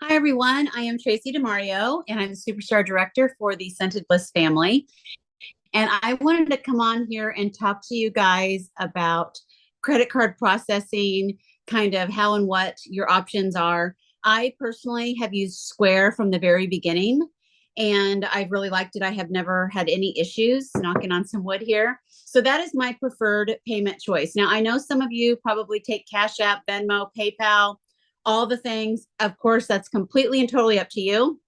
Hi, everyone. I am Tracy DeMario, and I'm the Superstar Director for the Scented Bliss family. And I wanted to come on here and talk to you guys about credit card processing, kind of how and what your options are. I personally have used Square from the very beginning, and I've really liked it. I have never had any issues, knocking on some wood here. So that is my preferred payment choice. Now, I know some of you probably take Cash App, Venmo, PayPal, all the things. Of course, that's completely and totally up to you.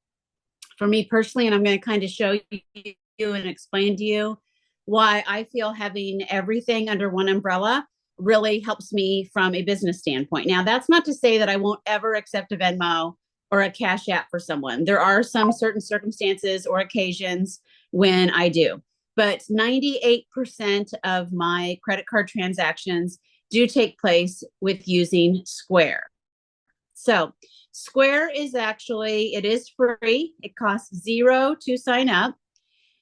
For me personally, and I'm going to kind of show you and explain to you why I feel having everything under one umbrella really helps me from a business standpoint. Now, that's not to say that I won't ever accept a Venmo or a Cash App for someone. There are some certain circumstances or occasions when I do, but 98% of my credit card transactions do take place with using Square. So Square is actually, it is free. It costs zero to sign up.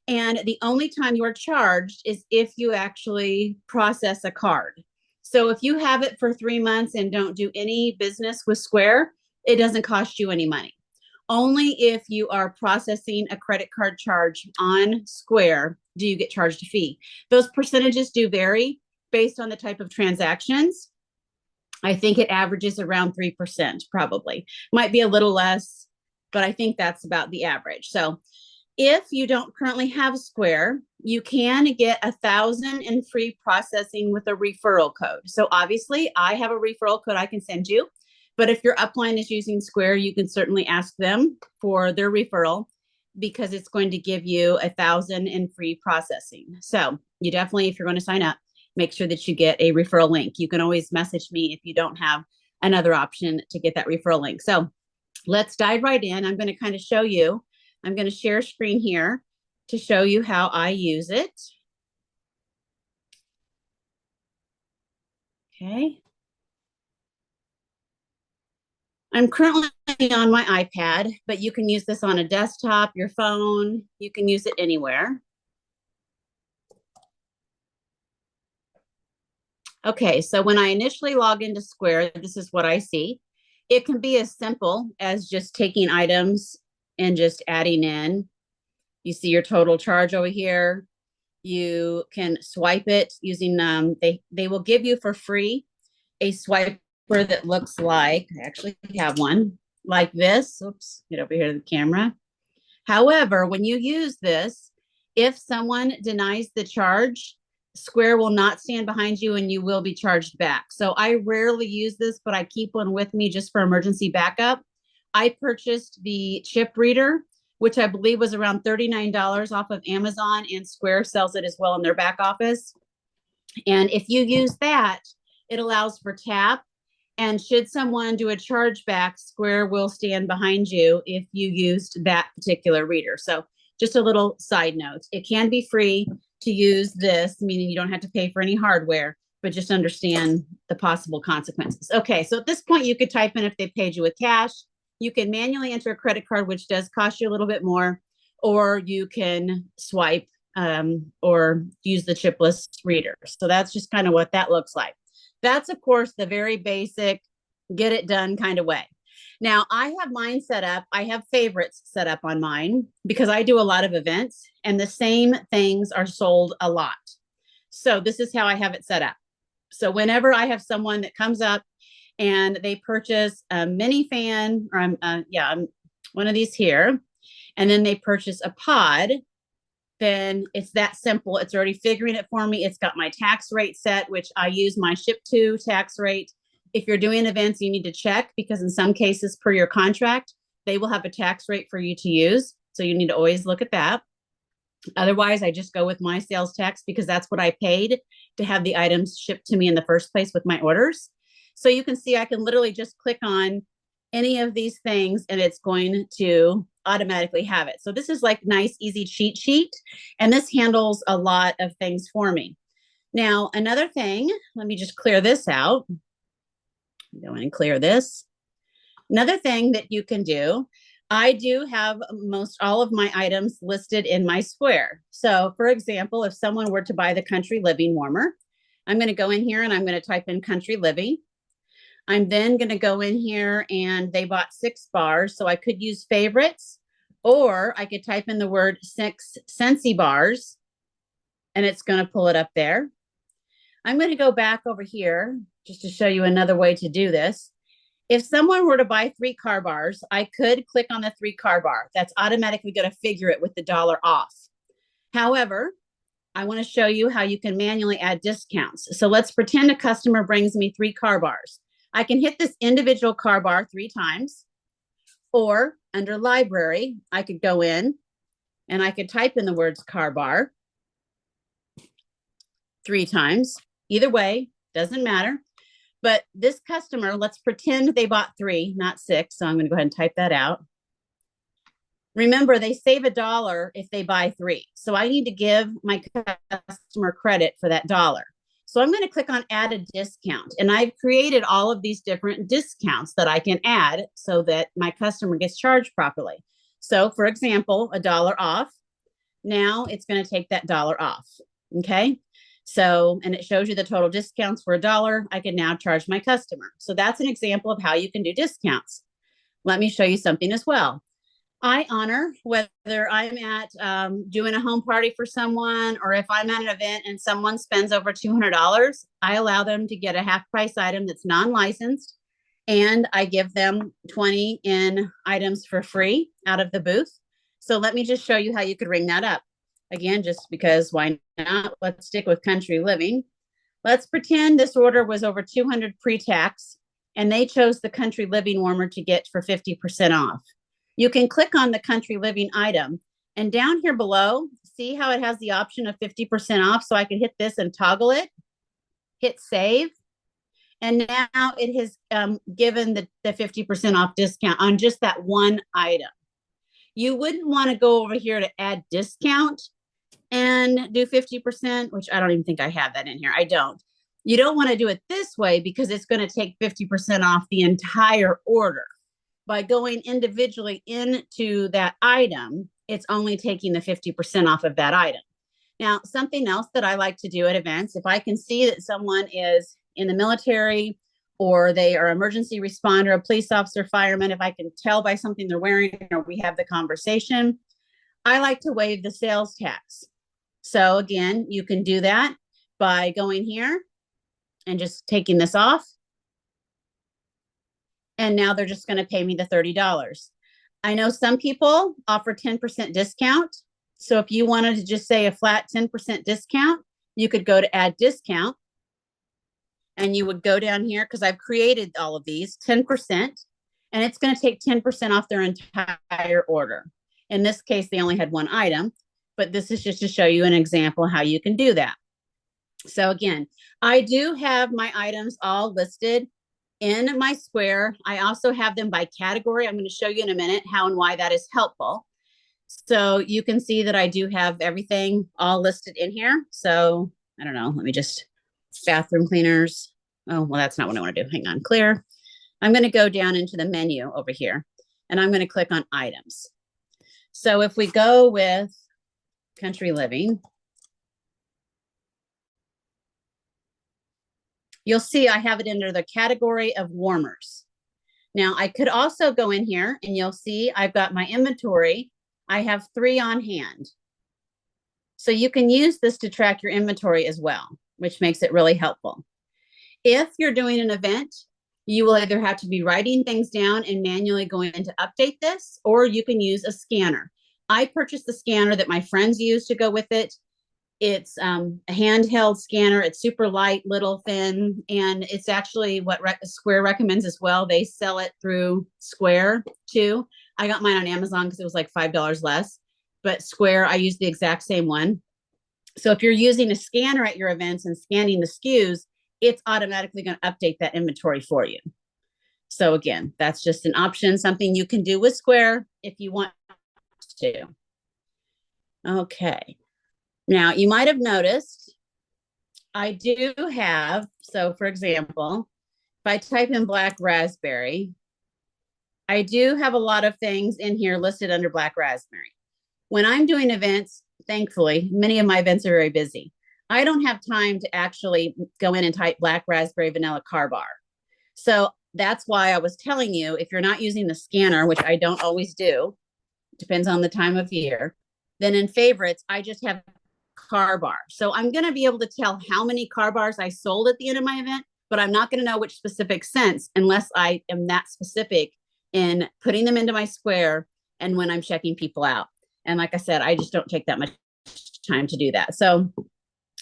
And the only time you're charged is if you actually process a card. So if you have it for 3 months and don't do any business with Square, it doesn't cost you any money. Only if you are processing a credit card charge on Square do you get charged a fee. Those percentages do vary based on the type of transactions. I think it averages around 3%, probably. Might be a little less, but I think that's about the average. So if you don't currently have Square, you can get 1,000 in free processing with a referral code. So obviously, I have a referral code I can send you. But if your upline is using Square, you can certainly ask them for their referral because it's going to give you 1,000 in free processing. So you definitely, if you're going to sign up, make sure that you get a referral link. You can always message me if you don't have another option to get that referral link. So let's dive right in. I'm going to kind of show you. I'm going to share screen here to show you how I use it. Okay. I'm currently on my iPad, but you can use this on a desktop, your phone. You can use it anywhere. Okay, so when I initially log into Square, this is what I see. It can be as simple as just taking items and just adding in. You see your total charge over here. You can swipe it using they will give you for free a swiper that looks like, I actually have one like this. Oops, get over here to the camera. However, when you use this, if someone denies the charge, Square will not stand behind you and you will be charged back. So I rarely use this, but I keep one with me just for emergency backup. I purchased the chip reader, which I believe was around $39 off of Amazon, and Square sells it as well in their back office. And if you use that, it allows for tap. And should someone do a chargeback, Square will stand behind you if you used that particular reader. So just a little side note, it can be free to use this, meaning you don't have to pay for any hardware, but just understand the possible consequences. Okay, so at this point, you could type in if they paid you with cash. You can manually enter a credit card, which does cost you a little bit more, or you can swipe or use the chipless reader. So that's just kind of what that looks like. That's, of course, the very basic, get it done kind of way. Now, I have mine set up. I have favorites set up on mine because I do a lot of events and the same things are sold a lot. So this is how I have it set up. So whenever I have someone that comes up and they purchase a mini fan, or one of these here, and then they purchase a pod, then it's that simple. It's already figuring it for me. It's got my tax rate set, which I use my ship to tax rate. If you're doing events, you need to check because in some cases per your contract, they will have a tax rate for you to use. So you need to always look at that. Otherwise, I just go with my sales tax because that's what I paid to have the items shipped to me in the first place with my orders. So you can see I can literally just click on any of these things and it's going to automatically have it. So this is like nice, easy cheat sheet. And this handles a lot of things for me. Now, another thing, let me just clear this out. Go in and clear this. Another thing that you can do, I do have most all of my items listed in my Square. So for example, if someone were to buy the Country Living warmer, I'm going to go in here and I'm going to type in Country Living. I'm then going to go in here and they bought 6 bars. So I could use favorites, or I could type in the word 6 Scentsy bars and it's going to pull it up there. I'm going to go back over here just to show you another way to do this. If someone were to buy 3 car bars, I could click on the 3 car bar. That's automatically going to figure it with the $1 off. However, I want to show you how you can manually add discounts. So let's pretend a customer brings me 3 car bars. I can hit this individual car bar 3 times, or under library, I could go in and I could type in the words car bar 3 times. Either way, doesn't matter. But this customer, let's pretend they bought 3, not 6. So I'm going to go ahead and type that out. Remember, they save $1 if they buy 3. So I need to give my customer credit for that $1. So I'm going to click on add a discount. And I've created all of these different discounts that I can add so that my customer gets charged properly. So for example, $1 off. Now it's going to take that $1 off. Okay. So, and it shows you the total discounts for $1. I can now charge my customer. So that's an example of how you can do discounts. Let me show you something as well. I honor whether I'm at doing a home party for someone, or if I'm at an event and someone spends over $200, I allow them to get a half price item that's non-licensed, and I give them 20 in items for free out of the booth. So let me just show you how you could ring that up. Again, just because why not? Let's stick with Country Living. Let's pretend this order was over 200 pre-tax and they chose the Country Living warmer to get for 50% off. You can click on the Country Living item, and down here below, see how it has the option of 50% off. So I can hit this and toggle it, hit save. And now it has given the 50% off discount on just that one item. You wouldn't want to go over here to add discount and do 50%, which I don't even think I have that in here. I don't. You don't want to do it this way because it's going to take 50% off the entire order. By going individually into that item, it's only taking the 50% off of that item. Now, something else that I like to do at events, if I can see that someone is in the military or they are emergency responder, a police officer, fireman, if I can tell by something they're wearing or we have the conversation, I like to waive the sales tax. So again, you can do that by going here and just taking this off. And now they're just going to pay me the $30. I know some people offer 10% discount. So if you wanted to just say a flat 10% discount, you could go to add discount. And you would go down here because I've created all of these 10%. And it's going to take 10% off their entire order. In this case, they only had one item. But this is just to show you an example of how you can do that. So again, I do have my items all listed in my square. I also have them by category. I'm going to show you in a minute how and why that is helpful. So you can see that I do have everything all listed in here. So I don't know, let me just, bathroom cleaners. Oh, well, that's not what I want to do. Hang on, clear. I'm going to go down into the menu over here and I'm going to click on items. So if we go with Country Living, you'll see I have it under the category of warmers. Now I could also go in here and you'll see I've got my inventory. I have 3 on hand. So you can use this to track your inventory as well, which makes it really helpful. If you're doing an event, you will either have to be writing things down and manually going to update this, or you can use a scanner. I purchased the scanner that my friends use to go with it. It's a handheld scanner. It's super light, little, thin, and it's actually what Square recommends as well. They sell it through Square too. I got mine on Amazon because it was like $5 less, but Square, I use the exact same one. So if you're using a scanner at your events and scanning the SKUs, it's automatically going to update that inventory for you. So again, that's just an option, something you can do with Square if you want to. Okay. Now, you might have noticed I do have, so for example, if I type in black raspberry, I do have a lot of things in here listed under black raspberry. When I'm doing events, thankfully, many of my events are very busy. I don't have time to actually go in and type black raspberry vanilla car bar. So that's why I was telling you, if you're not using the scanner, which I don't always do, depends on the time of year, then in favorites, I just have car bar. So I'm going to be able to tell how many car bars I sold at the end of my event, but I'm not going to know which specific cents unless I am that specific in putting them into my square and when I'm checking people out. And like I said, I just don't take that much time to do that. So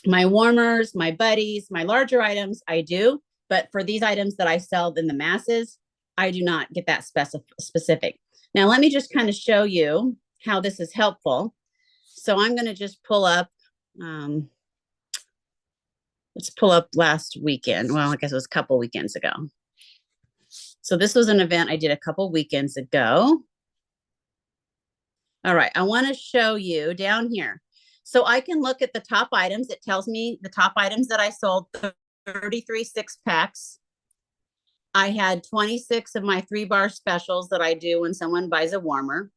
my warmers, my buddies, my larger items, I do. But for these items that I sell in the masses, I do not get that specific. Now, let me just kind of show you how this is helpful. So I'm going to just pull up, let's pull up last weekend. Well, I guess it was a couple weekends ago. So this was an event I did a couple weekends ago. All right, I want to show you down here. So I can look at the top items. It tells me the top items that I sold, 33 6-packs. I had 26 of my 3-bar specials that I do when someone buys a warmer.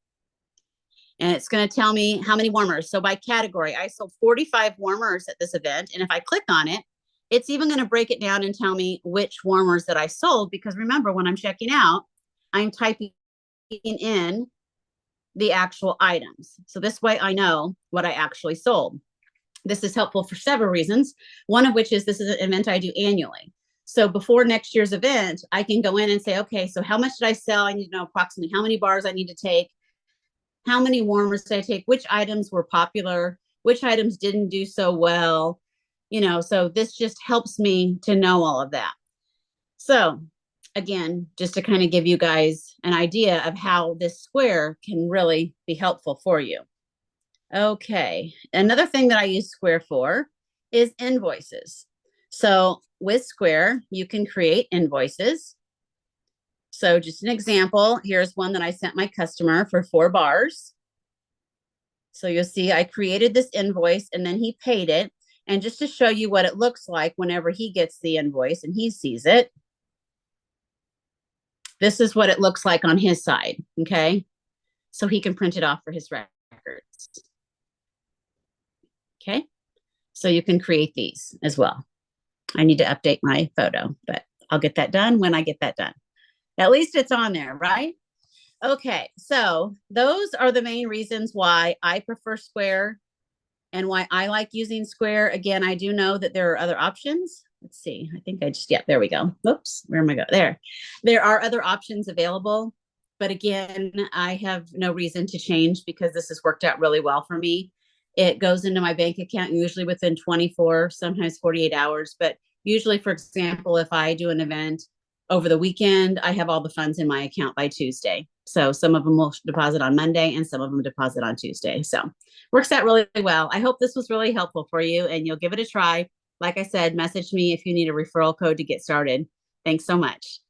And it's going to tell me how many warmers. So by category, I sold 45 warmers at this event. And if I click on it, it's even going to break it down and tell me which warmers that I sold. Because remember, when I'm checking out, I'm typing in the actual items. So this way I know what I actually sold. This is helpful for several reasons. One of which is this is an event I do annually. So before next year's event, I can go in and say, okay, so how much did I sell? I need to know approximately how many bars I need to take. How many warmers did I take? Which items were popular? Which items didn't do so well? So this just helps me to know all of that. So again, just to kind of give you guys an idea of how this square can really be helpful for you. Okay, another thing that I use Square for is invoices. So with Square, you can create invoices. So just an example, here's one that I sent my customer for 4 bars. So you'll see I created this invoice and then he paid it. And just to show you what it looks like whenever he gets the invoice and he sees it, this is what it looks like on his side, okay? So he can print it off for his records. Okay, so you can create these as well. I need to update my photo, but I'll get that done when I get that done. At least it's on there, right? Okay, so those are the main reasons why I prefer Square and why I like using Square. Again, I do know that there are other options. Let's see, I think there we go. Oops, where am I going? There. There are other options available, but again, I have no reason to change because this has worked out really well for me. It goes into my bank account usually within 24, sometimes 48 hours. But usually, for example, if I do an event over the weekend, I have all the funds in my account by Tuesday. So some of them will deposit on Monday and some of them deposit on Tuesday. So works out really well. I hope this was really helpful for you and you'll give it a try. Like I said, message me if you need a referral code to get started. Thanks so much.